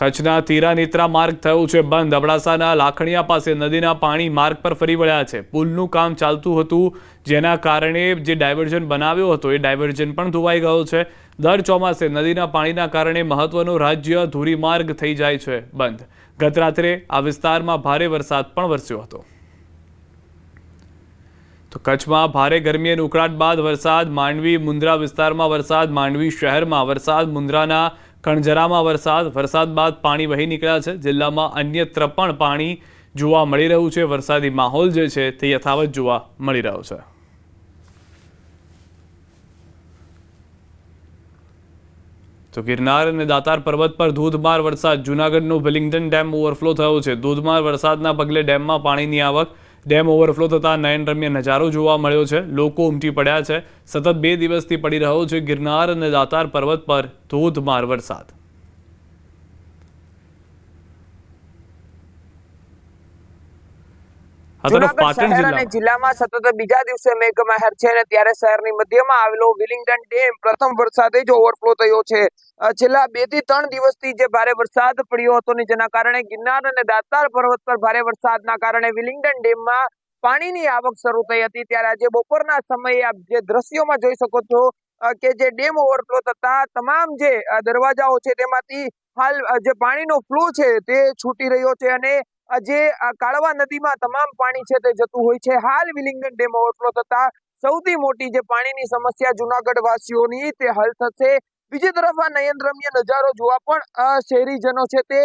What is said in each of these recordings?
કચ્છના તીરા-નેત્રા માર્ગ થયો છે બંધ। અબડાસાના લાખણીયા પાસે નદીના પાણી માર્ગ પર ફરી વળ્યા છે। પુલનું કામ ચાલતું હતું, જેના કારણે જે ડાયવર્ઝન બનાવ્યો હતો એ ડાયવર્ઝન પણ ધોવાઈ ગયો છે। દર ચોમાસે નદીના પાણીના કારણે મહત્વનો રાજ્ય ધોરીમાર્ગ થઈ જાય છે બંધ। ગત રાત્રે આ વિસ્તારમાં ભારે વરસાદ પણ વરસ્યો હતો। તો કચ્છમાં ભારે ગરમી અને ઉકળાટ બાદ વરસાદ। માંડવી મુન્દ્રા વિસ્તારમાં વરસાદ, માંડવી શહેરમાં વરસાદ, મુન્દ્રાના કણજરામાં વરસાદ બાદ પાણી વહી નીકળ્યા છે। જિલ્લામાં અન્યત્ર પણ પાણી જોવા મળી રહ્યું છે। વરસાદી માહોલ જે છે તે યથાવત જોવા મળી રહ્યો છે। તો ગિરનાર અને દાતાર પર્વત પર ધોધમાર વરસાદ। જૂનાગઢનો વિલિંગ્ડન ડેમ ઓવરફ્લો થયો છે। ધોધમાર વરસાદના પગલે ડેમમાં પાણીની આવક, ડેમ ઓવરફ્લો થતા નયનરમ્ય નજારો જોવા મળ્યો છે। લોકો ઉમટી પડ્યા છે। સતત 2 દિવસથી પડી રહ્યો છે ગિરનાર અને દાતાર પર્વત પર ધોધમાર વરસાદ। જૂનાગઢ શહેર અને જિલ્લામાં સતત બીજા દિવસે મેઘમહેર છે અને ત્યારે શહેરની મધ્યમાં આવેલો વિલિંગ્ડન ડેમ પ્રથમ વરસાદે જ ઓવરફ્લો થયો છે। છેલ્લા 2 થી 3 દિવસથી જે ભારે વરસાદ પડ્યો હતો ને જેના કારણે ગિરનાર અને દાતાર પર્વત પર ભારે વરસાદના કારણે વિલિંગ્ડન ડેમમાં પાણીની આવક શરૂ થઈ હતી। ત્યારે આજે બપોરના સમયે આપ જે દ્રશ્યોમાં જોઈ શકો છો કે જે ડેમ ઓવરફ્લો થતા તમામ જે દરવાજાઓ છે તેમાંથી હાલ જે પાણીનો ફ્લો છે તે છૂટી રહ્યો છે અને જે કાળવા નદીમાં તમામ પાણી છે તે જતું હોય છે। હાલ વિલિંગ્ડન ડેમ ઓવરફ્લો થતા સૌથી મોટી જે પાણીની સમસ્યા જૂનાગઢ વાસીઓની તે હલ થશે। બીજી તરફ આ નયનરમ્ય નજારો જોવા પણ શહેરીજનો છે તે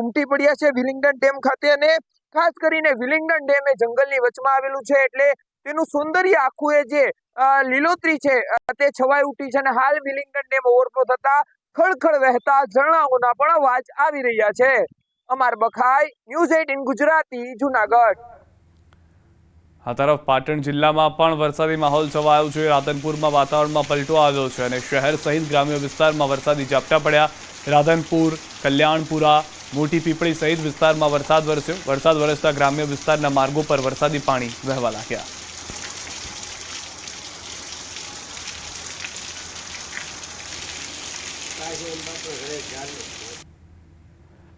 ઉમટી પડ્યા છે વિલિંગ્ડન ડેમ ખાતે। અને ખાસ કરીને વિલિંગ્ડન ડેમ એ જંગલની વચમાં આવેલું છે એટલે તેનું સૌંદર્ય આખું એ જે લીલોતરી છે તે છવાઈ ઉઠી છે અને હાલ વિલિંગ્ડન ડેમ ઓવરફ્લો થતા ખળખળ વહેતા ઝરણાઓના પણ અવાજ આવી રહ્યા છે। અમર બખાઈ, ન્યૂઝ 18 ગુજરાતી, જૂનાગઢ। આ તરફ પાટણ જિલ્લામાં પણ વરસાદી માહોલ છવાયો છે। રાધનપુરમાં વાતાવરણમાં પલટો આવ્યો છે અને શહેર સહિત ગ્રામ્ય વિસ્તારમાં વરસાદી ઝાપટા પડ્યા। રાધનપુર, કલ્યાણપુરા, મોટી પીપળી સહિત વિસ્તારમાં વરસાદ વરસ્યો। વરસાદ વરસતા ગ્રામ્ય વિસ્તારના માર્ગો પર વરસાદી પાણી વહેવા લાગ્યા।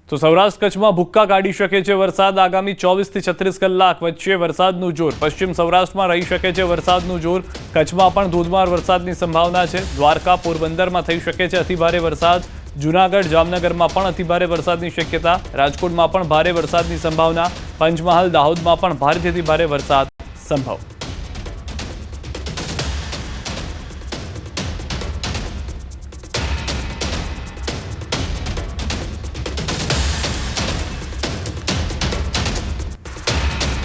તો સૌરાષ્ટ્ર કચ્છમાં ભૂક્કા કાઢી શકે છે વરસાદ। આગામી 24 થી 36 કલાક વચ્ચે વરસાદનું જોર। પશ્ચિમ સૌરાષ્ટ્રમાં રહી શકે છે વરસાદનું જોર। કચ્છમાં પણ ધોધમાર વરસાદની સંભાવના છે। દ્વારકા, પોરબંદરમાં થઈ શકે છે અતિભારે વરસાદ। જૂનાગઢ, જામનગરમાં પણ અતિભારે વરસાદની શક્યતા। રાજકોટમાં પણ ભારે વરસાદની સંભાવના। પંચમહાલ, દાહોદમાં પણ ભારેથી અતિભારે વરસાદ સંભવ।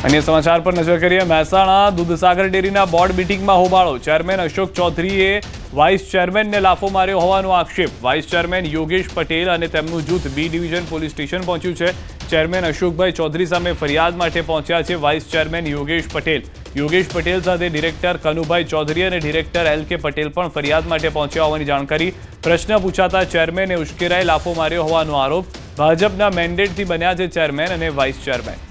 અન્ય સમાચાર પર નજર કરીએ। મહેસાણા દૂધસાગર ડેરીના બોર્ડ મીટિંગમાં હોબાળો। ચેરમેન અશોક ચૌધરીએ વાઇસ ચેરમેનને લાફો માર્યો હોવાનો આક્ષેપ। વાઇસ ચેરમેન યોગેશ પટેલ અને તેમનું જૂથ બી ડિવિઝન પોલીસ સ્ટેશન પહોંચ્યું છે। ચેરમેન અશોકભાઈ ચૌધરી સામે ફરિયાદ માટે પહોંચ્યા છે વાઇસ ચેરમેન યોગેશ પટેલ। યોગેશ પટેલ સાથે ડિરેક્ટર કનુભાઈ ચૌધરી અને ડિરેક્ટર એલ કે પટેલ પણ ફરિયાદ માટે પહોંચ્યા હોવાની જાણકારી। પ્રશ્ન પૂછાતા ચેરમેને ઉશ્કેરાઈ લાફો માર્યો હોવાનો આરોપ। ભાજપના મેન્ડેટથી બન્યા છે ચેરમેન અને વાઇસ ચેરમેન।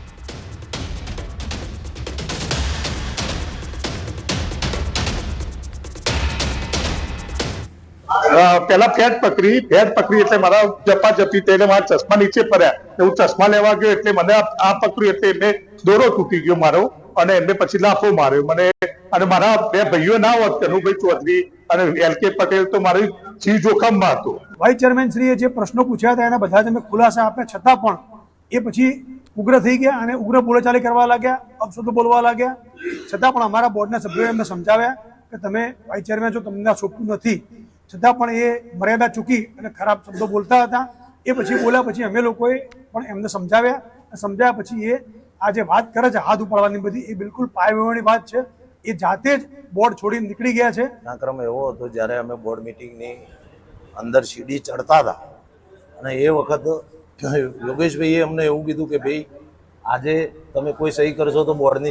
પેલા ફેટ પકડી એટલે મારા જપાજપી તેને મારા ચશ્મા નીચે પડ્યા। હું ચશ્મા લેવા ગયો એટલે મને આ પકડ્યું એટલે એમને દોરો તૂટી ગયો મારો અને એમને પછી લાફો માર્યો મને। અને મારા 2 ભાઈઓ ના હોત, કનુભાઈ ચૌધરી અને એલ કે પટેલ, તો મારી જીવ જોખમમાં હતો। વાઇસ ચેરમેન શ્રીએ જે પ્રશ્નો પૂછ્યા હતા એના બધા જ અમે ખુલાસા આપ્યા, છતાં પણ એ પછી ઉગ્ર થઈ ગયા અને ઉગ્ર બોલાચાલી કરવા લાગ્યા, અપશબ્દો બોલવા લાગ્યા। છતાં પણ અમારા બોર્ડના સભ્યોએ એમને સમજાવ્યા કે તમે વાઇસ ચેરમેન છો, તમને આ સોંપતું નથી। છતાં પણ એ મર્યાદા ચૂકી અને ખરાબ શબ્દો બોલતા હતા। એ પછી બોલ્યા પછી અમે લોકોએ પણ એમને સમજાવ્યા પછી એ આ જે વાત કરે છે હાથ ઉપાડવાની બધી, એ બિલકુલ પાયવેવાની વાત છે। એ જાતે જ બોર્ડ છોડીને નીકળી ગયા છે। ઘટનાક્રમ એવો હતો જ્યારે અમે બોર્ડ મિટિંગની અંદર સીડી ચડતા હતા અને એ વખત યોગેશભાઈએ અમને એવું કીધું કે ભાઈ આજે તમે કોઈ સહી કરશો તો બોર્ડની